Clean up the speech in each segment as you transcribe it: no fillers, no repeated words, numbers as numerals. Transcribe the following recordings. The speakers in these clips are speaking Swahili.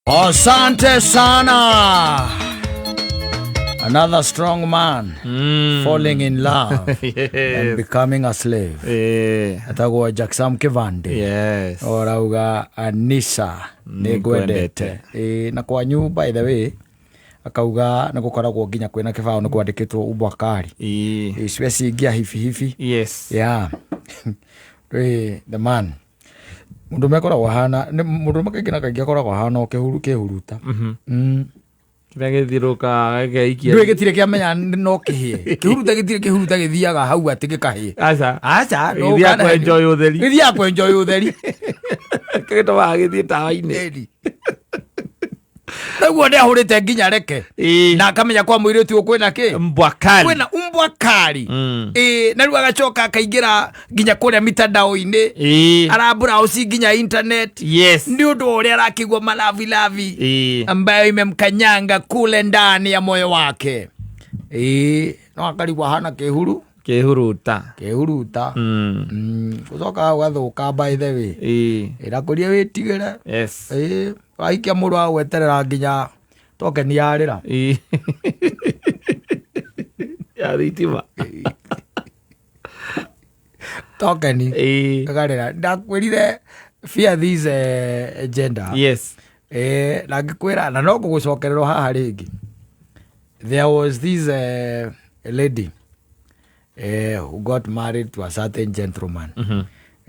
Asante sana. Another strong man falling in love and becoming a slave. Atagwa Jackson Kivande. Yes. Orauga Anisa negwendete. Na kwa nyu by the way akauga nagukoragwo nginya kwina kibao no kwandikitwo Ubwakari. Especially ngia hifi. Yes. Yeah. The man. Mundu mekoragwo hana mundu makigina kaingi akoragwo hana kehuruta. Kira githiruka geikia. Ndwe gitire kiamenya no kihie. Kehuruta githiaga hau ati gikahie. Acha no githia ko enjoy utheri. Githia ko enjoy utheri. Kigito wa githie tawa-ini. Naguo ndia hurite nginya reke na akamenya kwa muiritu kwina ki Mbwakari kwina Umbwakari na ruga gacoka akaingira nginya kuria mitandao-ini arambura uci nginya internet. Yes. Ndi undu uria arakigwa malavi ambayo imemkanyanga kule ndani ya moyo wake. No akarigwa hana kehuruta gucoka gathuka by the way irakuria witigire. Yes. Aikia muru wa gweterera nginya tokeni yarira ya thitima tokeni garira ndakwirire fear this gender. Yes. Na ngikwira na no gugucokererwo haha ringi. There was this lady who got married to a certain gentleman.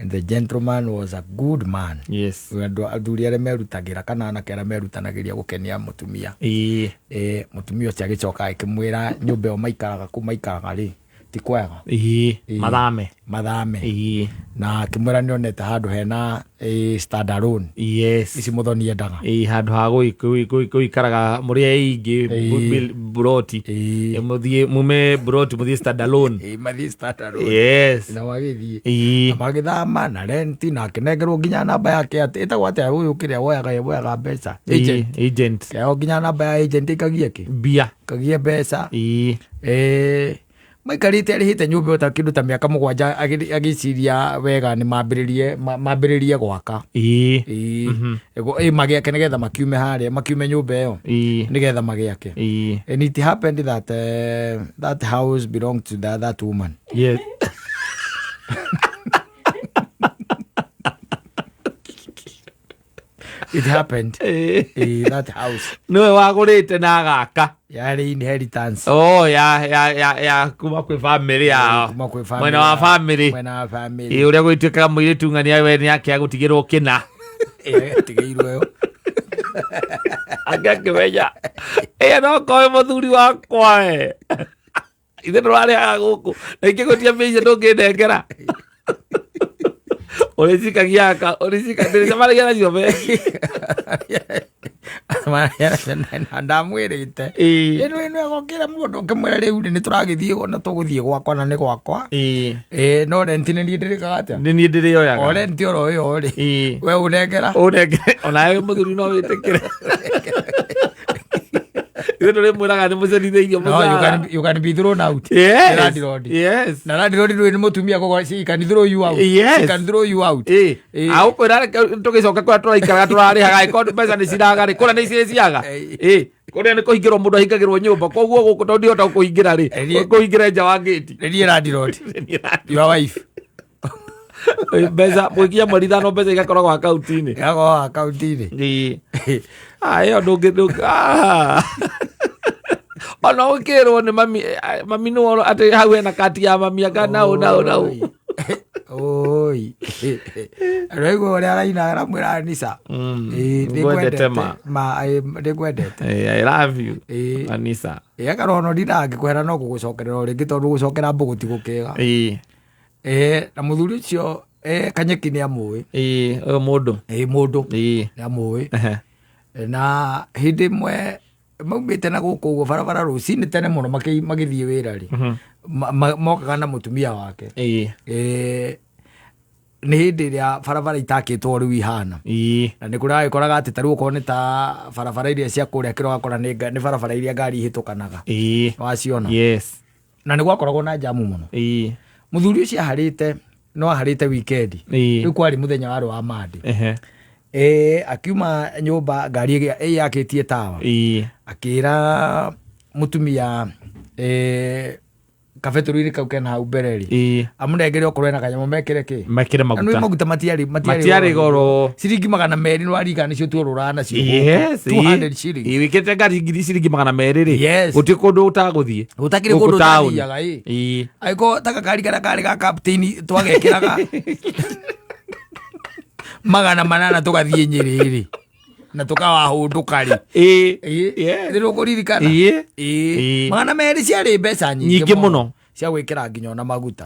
And the gentleman was a good man. Yes. Athuri aria merutagira kana anake aria merutanagiria gukenia mutumia. Mutumia ucio agicoka akimwira nyumba yo maikaraga ri ti kwega. Mathame. Na akimwira nionete handu hena standalone. Yes. Ici muthoni endaga. Handu ha guikaraga muri eingi buroti. Muthie mume buroti muthie standalone. Mathie standalone. Yes. Na wagithie. Magithama na renti na akinengerwo nginya namba yake ati itagwo atia uyu kiria woyaga mbeca. Agent. Kaya nginya namba ya agent ikagie ki? Bia. Kagie mbeca. Maikarite arihite nyumba ota kindu ta miaka 7 agiciria wega ni mambiririe gwaka. Magiake nigetha makiume nyumba iyo nigetha magiake. And it happened that that house belonged to that woman. Yes. It happened. That house. No wagurite na gaka. Yari inheritance. Ya kuma kwi family ya. Mwena wa family. Uria gwituikaga muiritu ng'ania we ni yake agutigirwo kina. Tigirwo yo. Agakimenya. No koe muthuri wakwa ithe ndurari guku na ingigutia mbeca ndungindengera. Orisikagia ndirisamaragia nacio be ndamwirite ino egokira mundu ukimwira riu ni turagithie na tuguthie gwakwa na ni gwakwa. No renti ni ndirikaga atia ni ndirioyaga o renti oro yo ri we unengera onawe muthuri no witikire. You can be thrown out. Yes. Na landlord ni mutumia ko she can throw you out. Yes. She can throw you out. Au kwera tugicoka kwa turaikara turarihaga ikondo mbeca ni ciraga ri kura ni ciraga. Kuri ni kuhingirwo mundu ahingagirwo nyumba koguo guku to ndiota kuhingira ri kuhingira nja wa gate. Ni landlord. Your wife. Mbeca mwikia marithano mbeca igakoragwo akaunti-ini. Igakoragwo akaunti-ini. Ayo ndungiruka. Ona ukirwo ni mami no ati hau ena kati ya mami aka nau. Oi. Rego ore araina aramwira Anisa. Ndegwendete ndegwendete. I love you. Anisa. Akarono ndinangi kwera no gugucokerera ringi tondu gucokera mbugu ti gukega. Na muthuri ucio Kanyeki ni amui. Uyo mundu. Mundu. Ni amui. Na hindi mwe maumite na guku barabara rucini tene muno magithie wira ri mokaga na mutumia wake. Ni hindi ria barabara itakitwo riu ihana. Na ni kurai koraga ati taru ko ni ta barabara iria cia kuria kiro gakora ni barabara iria ngari hitukanaga. Waciona. Yes. Na ni gwakoragwo na jamu muno. Muthuri ucio harite no harite weekend. Riu kwari muthenya wa Monday. akiuma nyumba ngari yakitie tawa akira mutumia kabeturi-inĩ kau kena hau mbere rĩ amũnengere okorwo ena kanyamũ mekĩre kĩ mekĩre maguta matiarĩ goro ciringi 200 nĩwarika nĩcio tuorũraga nacio 200 ciringi wĩkĩte ngari ciringi 200 rĩ gũtirĩ kũndũ ũtagũthiĩ gũtakĩrĩ kũndũ ũtathiaga angĩkorwo ta gakari karĩa karĩ ga kaptĩini twagekĩraga 800 tũgathiĩ Nyĩrĩ rĩ na tukawahũndũka rĩ rĩrĩ ũkũririkana 200 ciarĩ mbeca nyingĩ mũno cia gwĩkĩra nginya ona maguta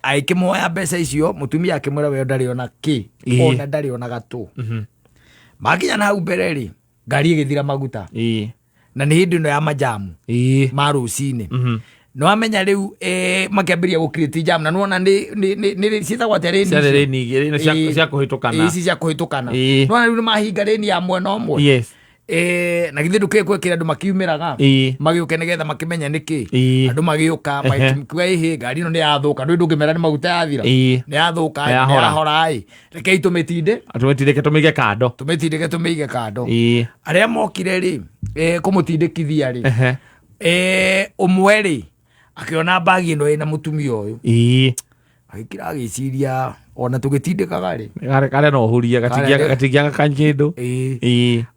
agĩkĩmoya mbeca icio mũtumia akĩmwĩra we ndarĩ ona kĩ ona ndarĩ ona gatũ makinya na hau mbere rĩ ngari ĩgĩthira maguta na nĩ hĩndĩ ĩno ya majamu ma rũcinĩ no amenya rĩu makĩambĩrĩria gũ-create jam na nuona nĩ ciĩtagwo atĩa rĩni cia kũhĩtũkana ici cia kũhĩtũkana nuona rĩu nĩ mahinga rĩni ya mwena ũmwe na githĩ ndũkĩrĩ gwĩkĩra andũ makiumĩraga magĩũke nĩgetha makĩmenya nĩkĩ andũ magĩũka makiuga ĩhĩ ngari ĩno nĩ yathũka ndũĩ ndũngĩmera nĩ maguta yathira nĩ yathũka nĩ yahora rekei tũmĩtindĩke tũmĩige kando arĩa mokire rĩ kũmũtindĩkithia rĩ ũmwe rĩ akĩona bagi ĩno ĩna mũtumia ũyũ agĩkĩra agĩciria ona tũgĩtindĩkaga rĩ karĩa no ũhuria gatingĩaga kanyĩndũ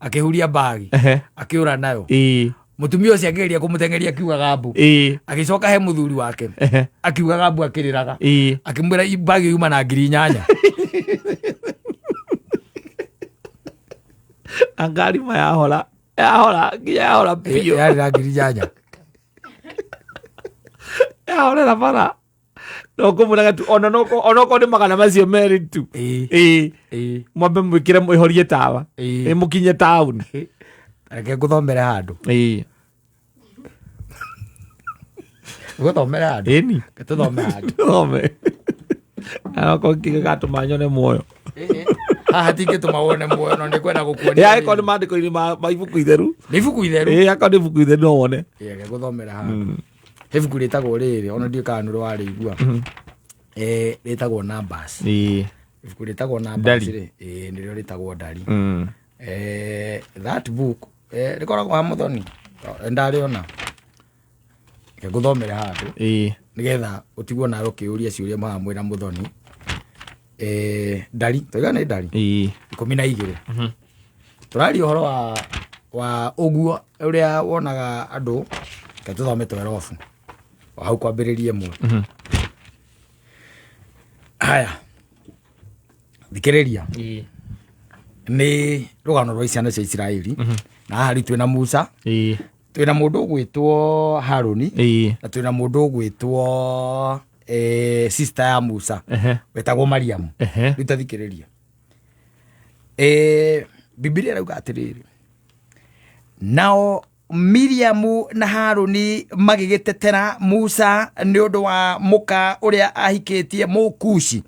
akĩhuria bagi akĩũra nayo mũtumia ũcio akĩgeria kũmũteng'eria akiugaga mbu agĩcoka he mũthuri wake akiugaga mbu akĩrĩraga akĩmwĩra bagi yuma na 8,000 angari ma yahora biũ yarĩ na 8,000 yahorera bara no kũmũraga tu ona onokorwo nĩ 200 macio merĩ tu mwambe mwĩkĩre mwĩhorie tawa mũkinye taũni reke ngũthomere handũ gũthomere handũ tũthomere handũ anokorwo ngĩgatũma nyone muoyo haha tingĩtũma wone muoyo no nĩ kwenda gũkuonia akorwo nĩ maandĩko-inĩ ma ibuku itheru nĩ ibuku itheru akorwo nĩ ibuku itheru no wone reke ngũthomere handũ he ibuku rĩtagwo rĩrĩ ona ndiũĩ kana nĩ warĩigua rĩtagwo Numbers ibuku rĩtagwo Numbers rĩ nĩrĩo rĩtagwo Ndari that book rĩkoragwo ha Muthoni ndarĩona reke ngũthomere handũ nĩgetha ũtigwo nawe ũkĩũria ciũria mahamwĩra Muthoni Ndari tũiga nĩ Ndari 12 tũraria ũhoro wa ũguo ũrĩa wonaga andũ ke tũthome 12 hau kwambĩrĩria mwe haya thikĩrĩria nĩ rũgano rwa ciana cia Isiraeli na haha twĩna Musa twĩna mũndũ ũgwĩtwo Harũni na twĩna mũndũ ũgwĩtwo sister ya Musa wetagwo Mariamu rĩu ta thikĩrĩria Biblia ĩrauga atĩrĩrĩ nao Miriamu na Harũni magĩgĩtetera Musa nĩ ũndũ wa mũka ũrĩa ahikĩtie Mũkushi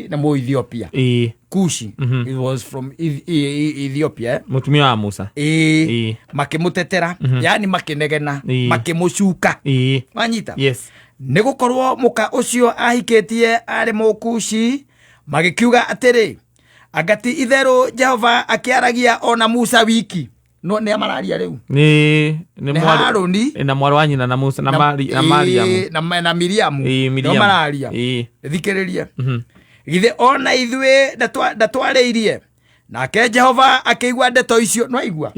na Mũethiopia Kushi it was from Ethiopia mũtumia wa Musa makĩmũtetera yani makĩnegena makĩmũcuka wanyita nĩ gũkorwo mũka ũcio ahikĩtie arĩ Mũkushi magĩkiuga atĩrĩ agati itherũ Jehova akĩaragia ona Musa wiki no nĩ amararia rĩu nĩ Harũni na mwarĩ wa nyina na Musa na Mariamu na Miriamu no mararia thikĩrĩria githĩ ona ithuĩ ndatwarĩirie nake Jehova akĩigua ndeto icio no aigua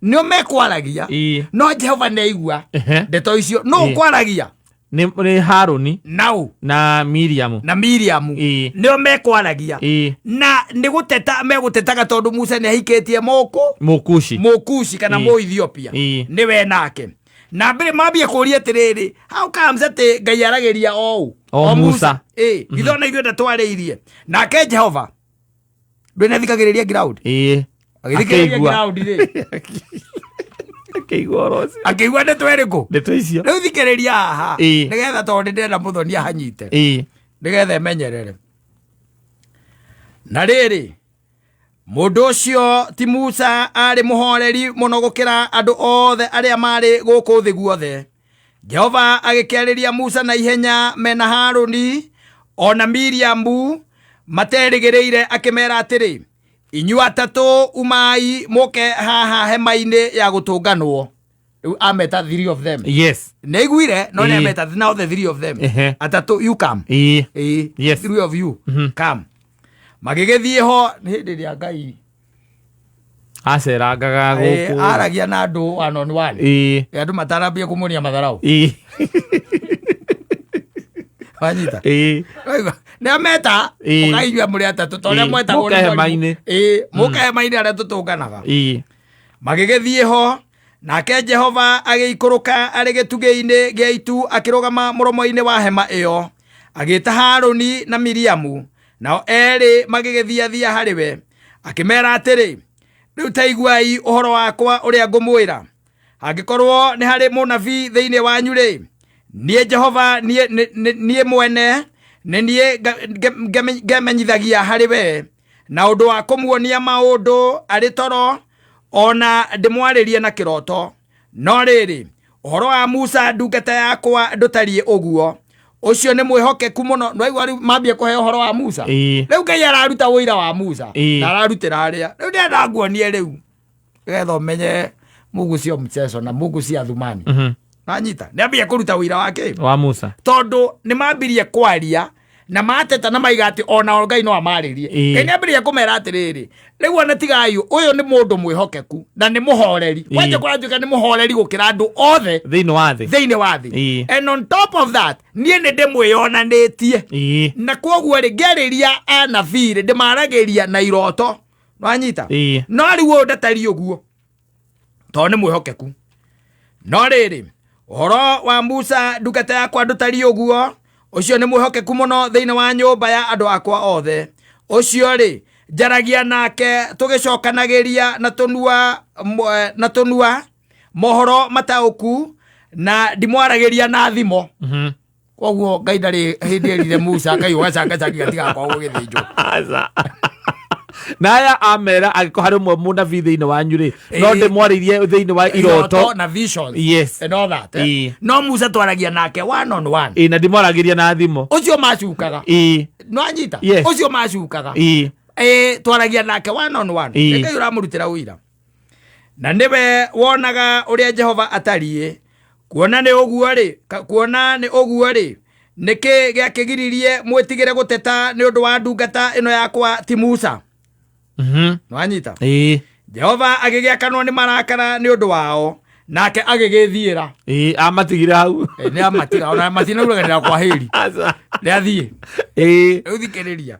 nĩo mekwaragia no Jehova nĩ aigua ndeto icio no kwaragia nĩ Harũni na Miriamu nĩo mekwaragia na nĩ gũteta megũtetaga tondũ Musa nĩ ahikĩtie Mũkushi kana Mũethiopia nĩwe nake na mbere mambie kũria atĩrĩrĩ how comes atĩ Ngai aragĩria o Musa githĩ ona ithuĩ ndatwarĩirie nake Jehova ndũĩ nĩathikagĩrĩria ground agĩthikĩrĩria ground rĩ akĩigua ndeto ĩrĩkũ rĩu thikĩrĩria haha nĩgetha tondũ ndĩrenda Muthoni ahanyite nĩgetha emenyerere na rĩrĩ mũndũ ũcio ti Musa arĩ mũhoreri mũno gũkĩra andũ othe arĩa marĩ gũkũ thĩ guothe Jehova agĩkĩarĩria Musa na ihenya mena Harũni ona Miriamu materigereire akimera atiri inyu atatu umai moke haha hema-ini ya gutunganwo. Riu ameta 3 of them. Yes. Neiguire no ne ameta now the 3 of them. Atatu you come. Yes. 3 of you come. Magigethie ho ni hindi ria Ngai acerangaga guku aragia na andu one on one. Andu matarambia kumunia matharau. Wanyita. Ne ameta ukaigua muri atatu toria mweta muke hema-ini. Muke hema-ini aria tutunganaga. Magigethie ho nake Jehova agiikuruka ari gitugi-ini gia itu akirugama muromo-ini wa hema iyo agita Haruni na Miriamu nao eri magigethia hariwe akimera atiri riu taiguai uhoro wakwa uria ngumwira angikorwo ni hari munabii thiini wanyu ri nie Jehova nie mwene ni nie ngemenyithagia hariwe na undu wa kumuonia maundu ari toro ona ndimwaririe na kiroto no riri uhoro wa Musa ndungata yakwa ndutarie uguo ucio ni mwihokeku muno no igwa mambie kuhe uhoro wa Musa riu Ngai araruta wira wa Musa na ararutira aria riu ndenda nguonie riu getho menye Mungu sio mchezo na Mungu si athumani nanyita niambie kuruta wira wake wa Musa tondu ni mambirie kwaria na mateta na maigati ona Ngai no amaririe Ngai niambirie kumera atiriri riu ona tigayu uyu ni mundu mwihokeku na ni muhoreri waje kwatuika ni muhoreri gukira andu othe thiini wa thi and on top of that nie ni ndimwiyonanitie na koguo ri ngeriria anabii ri ndimaragiria na iroto nwanyita no riu ndatari uguo to ni mwihokeku no riri uhoro wa Musa ndungata yakwa ndutari uguo ucio ni mwihokeku muno thiini wa nyumba ya andu akwa othe ucio ri njaragia nake tugicokanagiria na tunua mohoro matauku na ndimwaragiria na thimo koguo Ngai ndari hindi erire Musa Ngai ugacangacagia tigakwa gugithinjwo naya amera agiko hari mwe munabii thiini wanyu ri no ndimwaririe thiini wa iroto na visions yes and all that no Musa twaragia nake one on one na ndimwaragiria na thimo ucio macukaga no anyita ucio macukaga twaragia nake one on one Ngai uramurutira wira na niwe wonaga uria Jehova atarie kuona ni uguo ri niki giakigiririe mwitigire guteta ni undu wa ndungata ino yakwa ti Musa nwanyita Jehova agigiakanwo ni marakara ni undu wao nake agigithiira amatigire hau ni amatiga ona matina uraganira kwa heri ni athie uthikiriria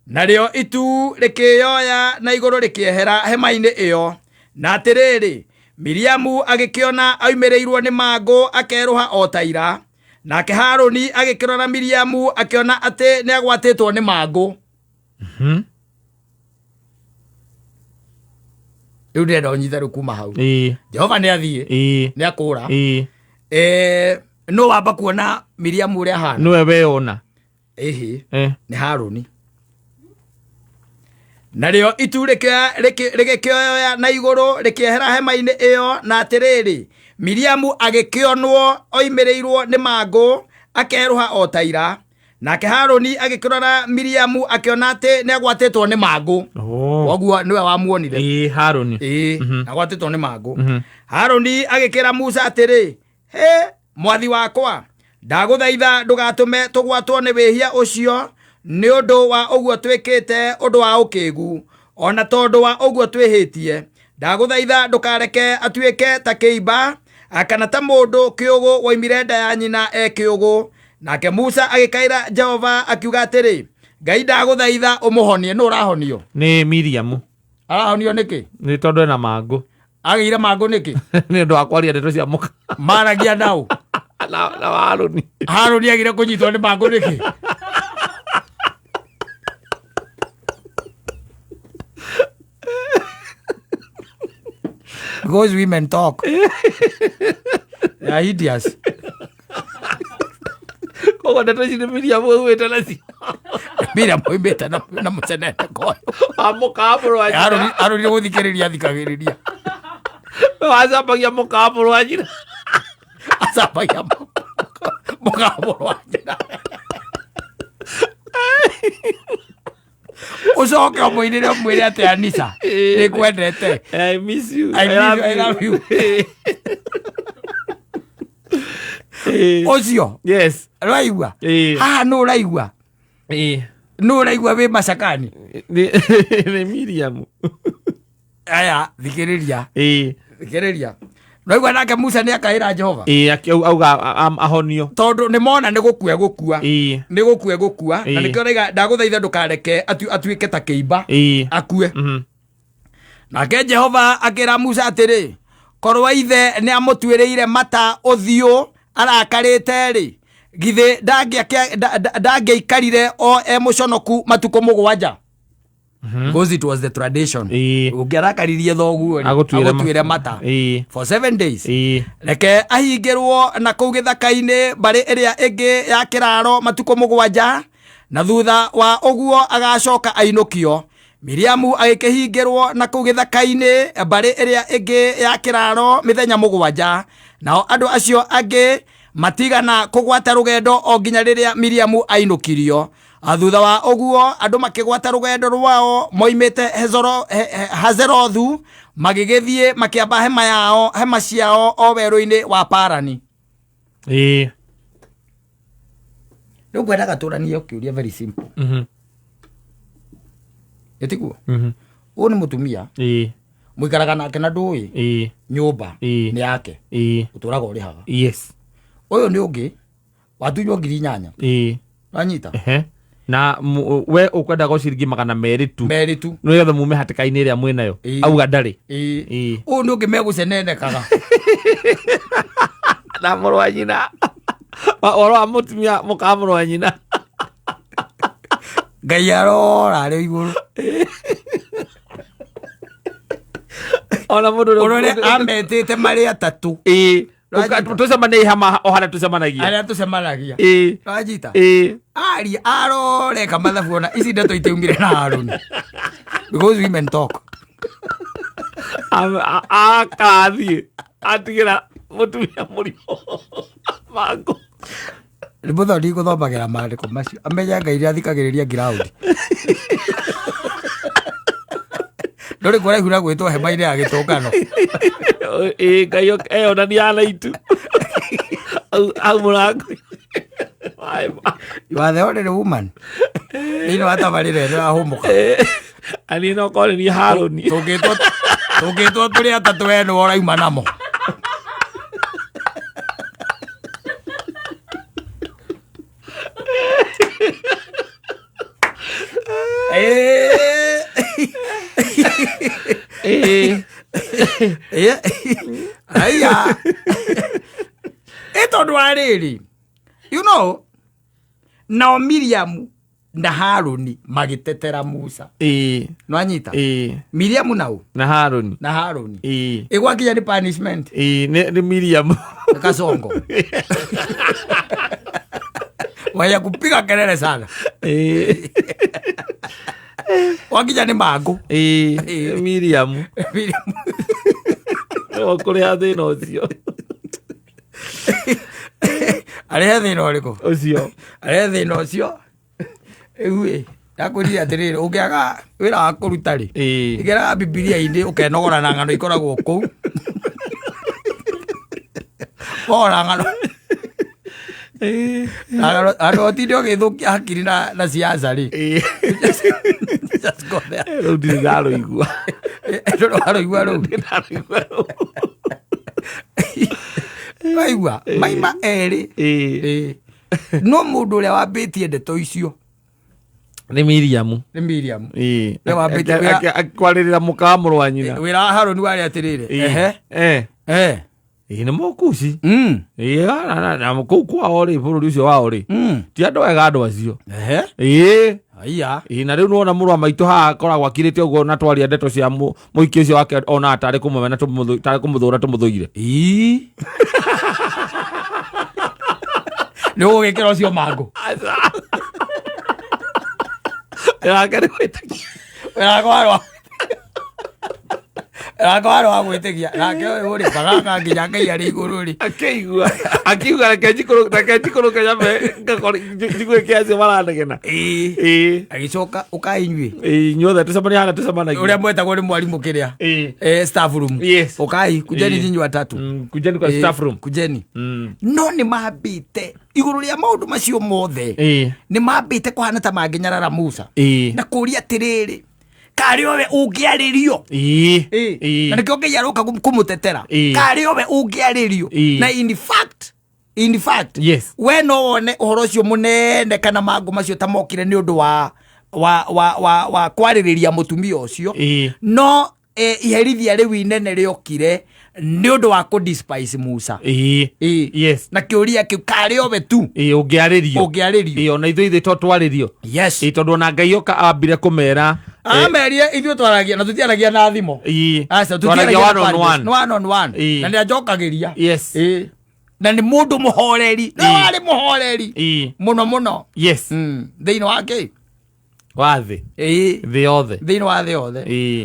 na rio itu rikiyoya na iguru rikiehera hema-ini iyo na atiriri Miriamu agikiona aumireirwo ni mangu akeruha o taira nake Haruni agikirora Miriamu akiona ati ni agwatitwo ni mangu riu ndenda unyite riu kuma hau Jehova ni athie ni akura no wamba kuona Miriamu uria hana niwe weona ni Haruni na rio itu rikikioya na iguru rikiehera hema-ini iyo na atiriri Miriamu agikionwo oimireirwo ni mangu akeruha o taira nake Haruni agikirora Miriamu akiona ati ni agwatitwo ni mangu oguo niwe wamuonire Haruni agwatitwo ni mangu Haruni agikira Musa atiri mwathi wakwa ndaguthaitha ndugatume tugwatwo ni wihia ucio ni undu wa uguo twikite undu wa ukigu ona tondu wa uguo twihitie ndaguthaitha ndukareke atuike ta kiimba akana ta mundu kiugu waimire nda ya nyina kiugu nake Musa agikaira Jehova akiuga atiri Ngai ndaguthaitha umuhonie no urahonio ni Miriamu arahonio niki ni tondu na mangu agire mangu niki ni undu wa kwaria ndeto cia muka maragia nau na Haruni agire kunyitwo ni mangu niki because women talk they are hideous kogo ndeto ici nĩ Miriamu ũgwĩte nacio Miriamu oimĩte na mũcenene koyo amũkabũrũ wa nyina arũrire gũthikĩrĩria thikagĩrĩria acambagia mũkabũrũ wa nyina acambagia mũkabũrũ wa nyina ucoke omwinire mwire ati Anisa nikwendete. I miss you. I love you. Ocio. Yes. Raigua. No raigua. No raigua we macakani. Ni Miriam. Aya thikiriria. Thikiriria. Raigua nake Musa ni akaira Jehova. Auga ahonio. Tondu ni mona ni gukua. Ni gukua. Na nikio raiga ndaguthaitha ndukareke atuike ta kiimba. Akue. Nake Jehova akira Musa atiri, korwa ithe ni amutwiriire mata uthio arakarite ri, githe ndangeikarire o muconoku matuko mugwanja. Because it was the tradition. Ungiarakaririe thoguo agutwire mata for 7 days. Reke ahingirwo na kuu githaka-ini bari iria ingi ya kiraro matuko mugwanja, na thutha wa uguo agacoka ainukio. Miriamu agikihingirwo na kuu githaka-ini bari iria ingi ya kiraro mithenya mugwanja, nao andu acio angi matigana kugwata rugendo o nginya riria Miriamu ainukirio. Thutha wa uguo andu makigwata rugendo rwao moimite Hazerothu magigithie makiamba hema ciao o weru-ini wa Parani. Riu ngwendaga turanie ukiuria very simple. Etiguo. Uyu ni mutumia. Muikaraga nake na ndui. Nyumba ni yake. Uturaga urihaga. Yes. Uyu ni ungi watunywo 8,000. Wanyita. Na we ukwenda go ciringi 200 tu no yothe mume hatikaini iria mwinayo auga ndari uyu ni ungi megucenenekaga na murwa nyina oro amutumia mukamurwa nyina Ngai arora ri iguru ona mundu urore ametete mari atatu tucemanagia hama o haria tucemanagia aria tucemanagia rajita ari aroreka mathabu ona ici ndeto itiumire na Haruni because women talk akathie atigira mutumia murimo mangu ributho ndiguthomagira maandiko macio amenya Ngai ria thikagiriria ground ndori kuraihu na gwitwo hema-ini ya gitungano Ngai ona ni alaitu au murango. You are the only woman. Ino atabarire ni ahumuka. Ani no kole ni Haruni. Tugitwo turi atatu we no uraima namo. Aya. Eto dwariri. You know, now Miriam na Haruni magitetera Musa. No anyita. Miriam nao. Na Haruni. Na Haruni. Egwakinya ni punishment. Ni Miriam. Kasongo. Waya kupiga kelele sana. Wakinya ni mago. Miriam. Okuria thina ucio. Arehe thina uriko ucio. Arehe thina ucio. Ewe ndakwirire atiriri ungiaga wira wa kuruta ri igera Bibilia-ini ukenogora na ng'ano ikoragwo kuu ora ng'ano ano otinde ugithukia hakiri na ciaca ri just go there ru ndaro igua ru Waigua maima eri no mundu uria wambitie ndeto icio ni Miriam. Ni Miriam. We wambitie akwaririra mukamurwa nyina. Wira Haruni wari atirire. Ni mukuci. Na kuu kwao ri bururi ucio wao ri. Ti andu ega andu acio. Aya. Na riu nuona murwa maitu ha koragwo akirite uguo na twaria ndeto cia muiki ucio wake ona atari kumumena tari kumuthura tumuthuire. Ni ugikira ucio mangu. Ya kare kwita. Wira kwarwa. Akawaro wa gwitigia nake uri baganga nginya ngai ari iguru ri akiuga reke njikuru kanyame njigwe kiasi maranegena agicoka ukainywi inyothe tucemania hana tucemanagia uria mwetagwo ni mwarimu kiria staff room ukai kujeni nyinyi watatu kujeni kwa staff room kujeni no ni mambite iguru ria maundu macio mothe ni mambite kuhana ta manginyarara Musa na kuria atiriri kari owe ungiaririo na nikio ngai aroka kumutetera kari owe ungiaririo na in fact yes we no wone uhoro cio munene kana mangu macio ta mokire ni undu wa kwaririria mutumia ucio no iherithia riu inene riokire ni undu wa ku despise Musa yes na kiuria kiu kari owe tu ungiaririo na ithui to twaririo yes tondu na ngai oka ambire kumera amerie ithuĩ twaragia na tutiaragia na thimo aca twaragia one on one na nĩ anjokagiria yes na nĩ mũndũ mũhoreri na warĩ mũhoreri mũno yes thĩinĩ wake wathi thĩ yothe thĩinĩ wa thĩ yothe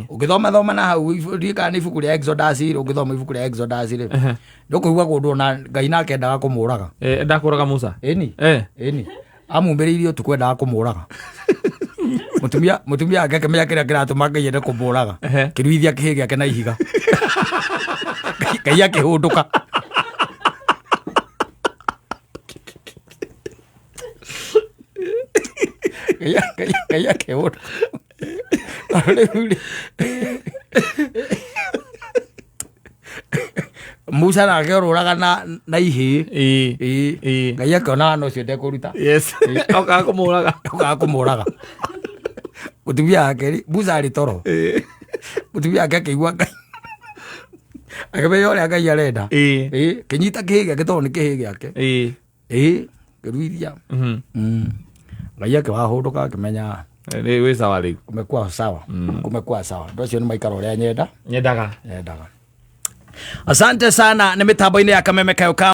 ũngĩthoma na hau ririkana nĩ ibuku rĩa Exodus ũngĩthoma ibuku rĩa Exodus rĩ ndũkũigua kũndũ na Ngai nake endaga kũmũraga ndakũraga Musa ĩni amumĩrĩirie ũtukũ endaga kũmũraga mutumia ake akimenya kiria kiratuma Ngai ende kumuraga kiruithia kihi giake na ihiga Ngai akihunduka Ngai akihunduka Musa nake oruraga na ihi Ngai akiona no cio ndekuruta yes okaga kumuraga mutumia ake Musa ari toro mutumia ake akigua Ngai akimenya uria Ngai arenda kinyita kihi giake tondu ni kihi giake kiruithia Ngai akihunduka akimenya wi sawa riu kumekuwa sawa ndo cio ni maikara uria nyendaga. Asante sana, ni mitambo-ini ya Kameme Kayo.